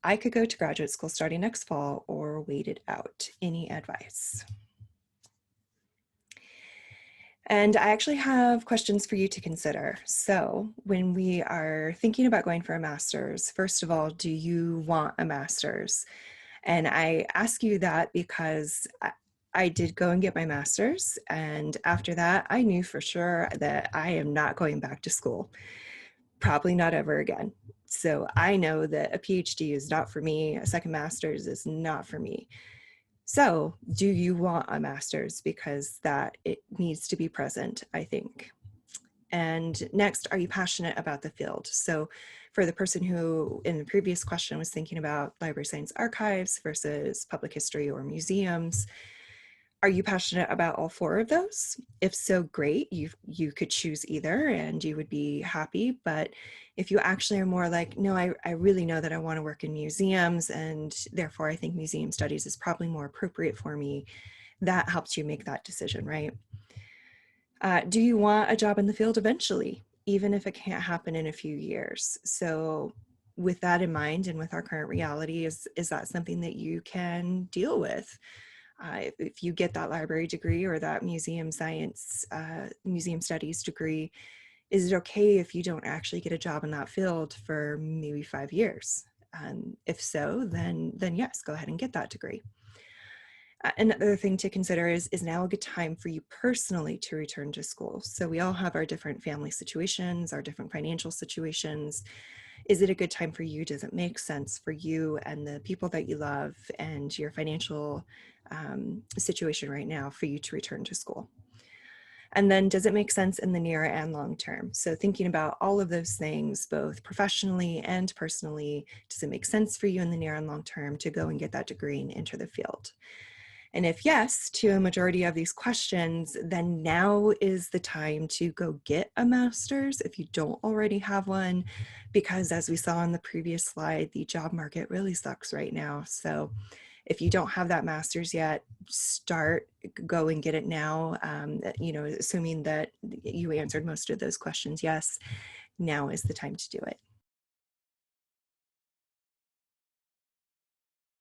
I could go to graduate school starting next fall or wait it out. Any advice? And I actually have questions for you to consider. So, when we are thinking about going for a master's, first of all, do you want a master's? And I ask you that because I did go and get my master's. And after that, I knew for sure that I am not going back to school, probably not ever again. So I know that a PhD is not for me, a second master's is not for me. So, do you want a master's? Because that it needs to be present, I think. And next, are you passionate about the field? So, for the person who in the previous question was thinking about library science archives versus public history or museums, are you passionate about all four of those? If so, great. You could choose either and you would be happy. But if you actually are more like, no, I really know that I want to work in museums and therefore I think museum studies is probably more appropriate for me, that helps you make that decision, right? Do you want a job in the field eventually, even if it can't happen in a few years? So with that in mind and with our current reality, is that something that you can deal with? If you get that library degree or that museum science, museum studies degree, is it okay if you don't actually get a job in that field for maybe 5 years? If so, then yes, go ahead and get that degree. Another thing to consider is now a good time for you personally to return to school? So we all have our different family situations, our different financial situations. Is it a good time for you? Does it make sense for you and the people that you love and your financial situation right now for you to return to school? And then does it make sense in the near and long term? So thinking about all of those things, both professionally and personally, does it make sense for you in the near and long term to go and get that degree and enter the field? And if yes to a majority of these questions, then now is the time to go get a master's if you don't already have one, because as we saw in the previous slide, the job market really sucks right now. So if you don't have that master's yet, go and get it now. Assuming that you answered most of those questions, yes, now is the time to do it.